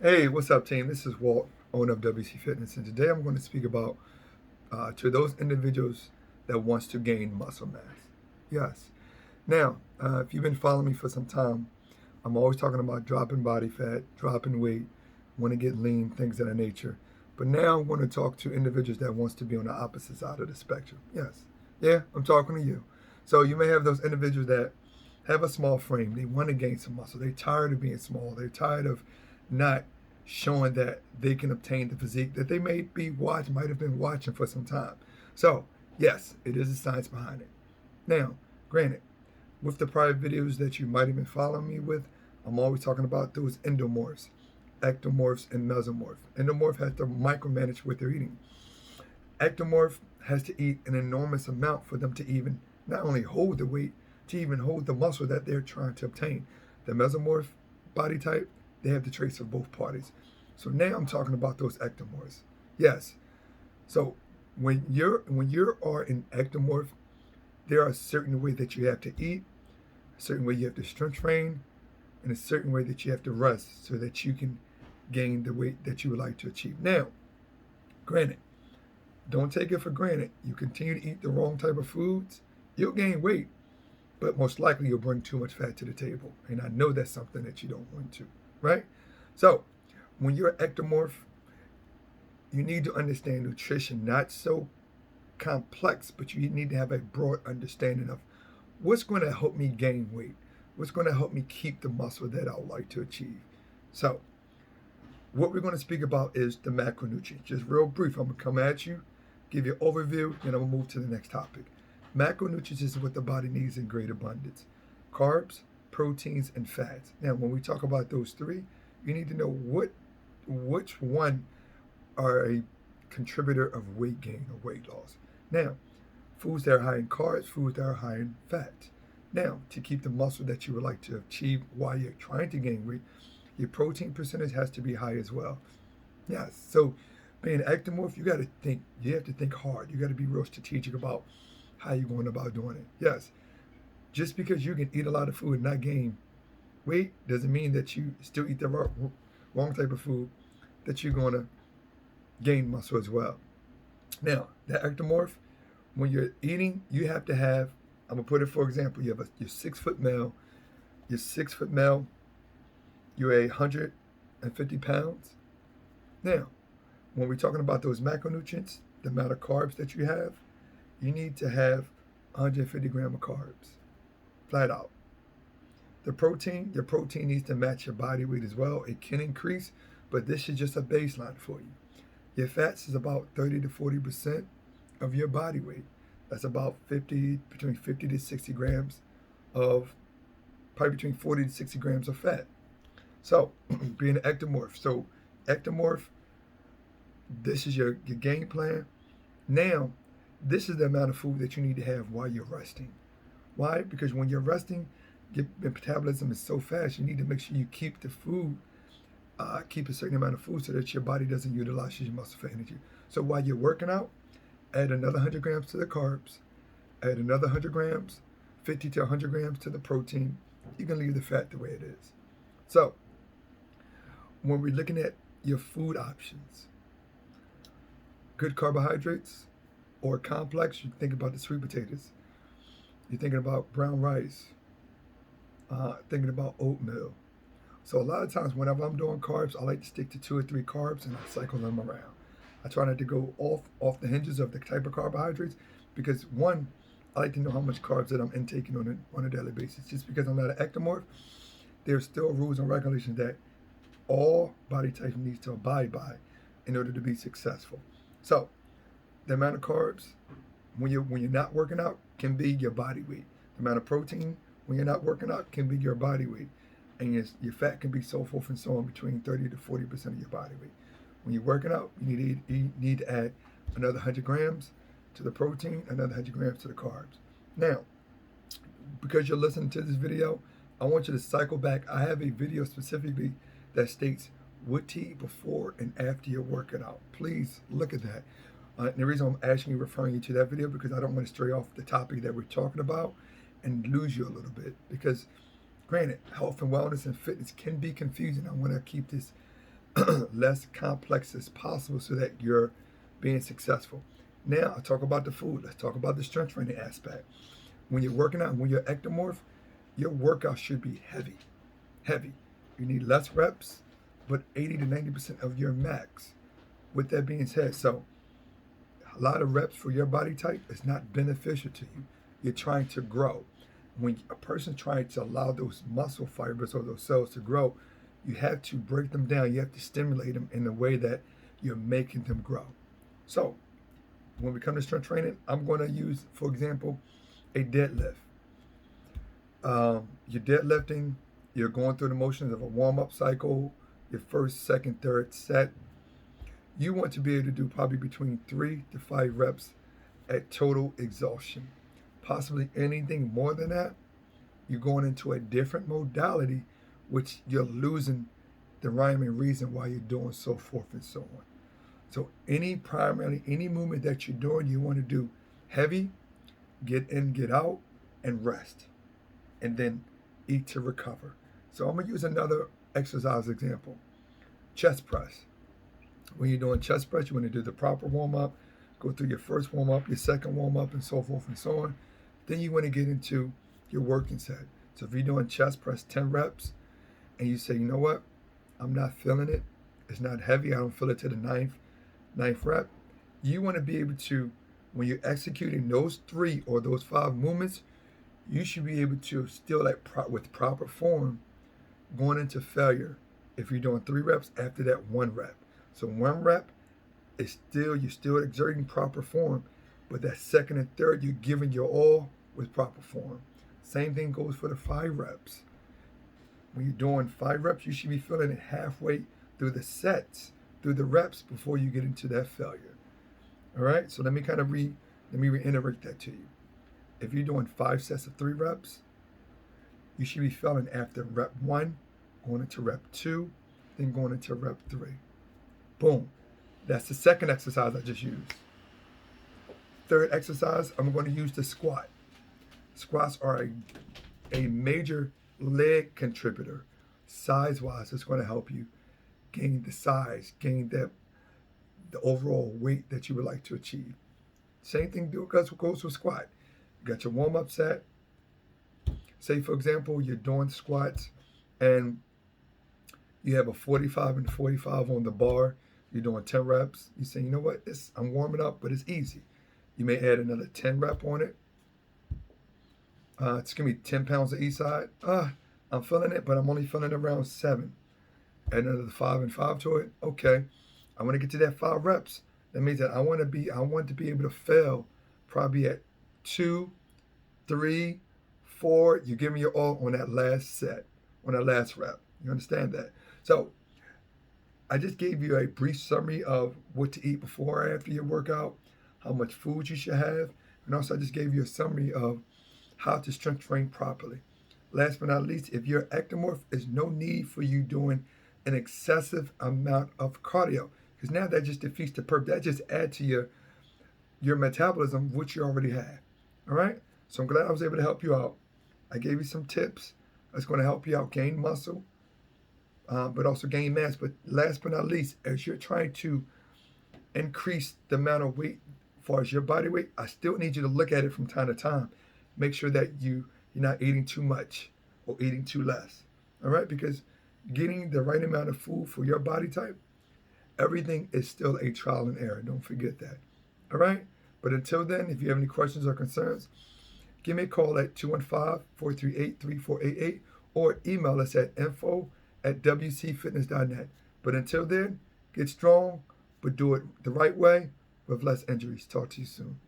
Hey, what's up, team? This is Walt, owner of WC Fitness, and today I'm going to speak about to those individuals that wants to gain muscle mass. Yes. Now, if you've been following me for some time, I'm always talking about dropping body fat, dropping weight, want to get lean, things of that nature. But now I'm going to talk to individuals that wants to be on the opposite side of the spectrum. Yes. Yeah, I'm talking to you. So you may have those individuals that have a small frame. They want to gain some muscle. They're tired of being small. They're tired of not showing that they can obtain the physique that they might have been watching for some time. So, yes, it is a science behind it. Now, granted, with the prior videos that you might have been following me with, I'm always talking about those endomorphs, ectomorphs, and mesomorphs. Endomorph has to micromanage what they're eating. Ectomorph has to eat an enormous amount for them to even not only hold the weight, to even hold the muscle that they're trying to obtain. The mesomorph body type, they have the traits of both parties. So now I'm talking about those ectomorphs. Yes. So when you are an ectomorph, there are a certain way that you have to eat, a certain way you have to strength train, and a certain way that you have to rest so that you can gain the weight that you would like to achieve. Now, granted, don't take it for granted. You continue to eat the wrong type of foods, you'll gain weight, but most likely you'll bring too much fat to the table. And I know that's something that you don't want to, right? So when you're an ectomorph, you need to understand nutrition, not so complex, but you need to have a broad understanding of what's going to help me gain weight, what's going to help me keep the muscle that I would like to achieve. So what we're going to speak about is the macronutrients. Just real brief, I'm going to come at you, give you an overview, and I'm going to move to the next topic. Macronutrients is what the body needs in great abundance: carbs, proteins, and fats. Now, when we talk about those three, you need to know which one are a contributor of weight gain or weight loss. Now, foods that are high in carbs, foods that are high in fat. Now, to keep the muscle that you would like to achieve while you're trying to gain weight, your protein percentage has to be high as well. Yes, so being an ectomorph, you have to think hard. You got to be real strategic about how you're going about doing it. Yes, just because you can eat a lot of food and not gain weight doesn't mean that you still eat the wrong type of food that you're going to gain muscle as well. Now, the ectomorph, when you're eating, you have to have, I'm going to put it for example, you have your 6 foot male, you're 6 foot male, you're 150 pounds. Now, when we're talking about those macronutrients, the amount of carbs that you have, you need to have 150 grams of carbs, flat out. The protein, your protein needs to match your body weight as well. It can increase, but this is just a baseline for you. Your fats is about 30 to 40% of your body weight. That's about between 50 to 60 grams of, probably between 40 to 60 grams of fat. So, being an ectomorph. So, ectomorph, this is your game plan. Now, this is the amount of food that you need to have while you're resting. Why? Because when you're resting, your metabolism is so fast, you need to make sure you keep the food, keep a certain amount of food so that your body doesn't utilize your muscle for energy. So while you're working out, add another 100 grams to the carbs, add another 100 grams, 50 to 100 grams to the protein. You can leave the fat the way it is. So when we're looking at your food options, good carbohydrates or complex, you think about the sweet potatoes. You're thinking about brown rice, thinking about oatmeal. So a lot of times whenever I'm doing carbs, I like to stick to 2 or 3 carbs and I cycle them around. I try not to go off the hinges of the type of carbohydrates because one, I like to know how much carbs that I'm intaking on a daily basis. Just because I'm not an ectomorph, there's still rules and regulations that all body types needs to abide by in order to be successful. So the amount of carbs when you're not working out can be your body weight. The amount of protein when you're not working out can be your body weight. And your fat can be so forth and so on, between 30 to 40% of your body weight. When you're working out, you need to add another 100 grams to the protein, another 100 grams to the carbs. Now, because you're listening to this video, I want you to cycle back. I have a video specifically that states what to eat before and after you're working out. Please look at that. And the reason I'm asking you, referring you to that video, because I don't want to stray off the topic that we're talking about and lose you a little bit. Because granted, health and wellness and fitness can be confusing. I want to keep this less complex as possible so that you're being successful. Now, I talk about the food. Let's talk about the strength training aspect. When you're working out, when you're ectomorph, your workout should be heavy. Heavy. You need less reps, but 80 to 90% of your max. With that being said, so a lot of reps for your body type is not beneficial to you. You're trying to grow. When a person tries to allow those muscle fibers or those cells to grow, you have to break them down. You have to stimulate them in a way that you're making them grow. So when we come to strength training, I'm going to use, for example, a deadlift. You're deadlifting, you're going through the motions of a warm-up cycle, your first, second, third set. You want to be able to do probably between 3 to 5 reps at total exhaustion. Possibly anything more than that, you're going into a different modality, which you're losing the rhyme and reason why you're doing so forth and so on. So any movement that you're doing, you want to do heavy, get in, get out, and rest. And then eat to recover. So I'm going to use another exercise example. Chest press. When you're doing chest press, you want to do the proper warm-up, go through your first warm-up, your second warm-up, and so forth and so on. Then you want to get into your working set. So if you're doing chest press 10 reps, and you say, you know what, I'm not feeling it, it's not heavy, I don't feel it to the ninth rep, you want to be able to, when you're executing those 3 or those 5 movements, you should be able to still, with proper form, going into failure if you're doing 3 reps after that 1 rep. So 1 rep is you're still exerting proper form, but that second and third, you're giving your all with proper form. Same thing goes for the 5 reps. When you're doing 5 reps, you should be feeling it halfway through the sets, through the reps before you get into that failure. All right, so let me reiterate that to you. If you're doing 5 sets of 3 reps, you should be feeling after rep 1, going into rep 2, then going into rep 3. Boom. That's the second exercise I just used. Third exercise, I'm going to use the squat. Squats are a major leg contributor. Size-wise, it's going to help you gain the size, gain the overall weight that you would like to achieve. Same thing goes with squat. You got your warm-up set. Say, for example, you're doing squats and you have a 45 and 45 on the bar. You're doing 10 reps. You say, you know what, I'm warming up, but it's easy. You may add another 10 rep on it. It's going to be 10 pounds of each side. I'm feeling it, but I'm only feeling around 7. Add another 5 and 5 to it. Okay, I want to get to that 5 reps. That means that I want to be able to fail probably at 2, 3, 4. You're giving your all on that last set, on that last rep. You understand that? So I just gave you a brief summary of what to eat before or after your workout, how much food you should have, and also I just gave you a summary of how to strength train properly. Last but not least, if you're ectomorph, there's no need for you doing an excessive amount of cardio, because now that just defeats the purpose. That just adds to your metabolism, which you already have. All right? So I'm glad I was able to help you out. I gave you some tips that's going to help you out gain muscle, but also gain mass. But last but not least, as you're trying to increase the amount of weight as far as your body weight, I still need you to look at it from time to time. Make sure that you're not eating too much or eating too less. All right? Because getting the right amount of food for your body type, everything is still a trial and error. Don't forget that. All right? But until then, if you have any questions or concerns, give me a call at 215-438-3488 or email us at info@wcfitness.net. But until then, get strong, but do it the right way with less injuries. Talk to you soon.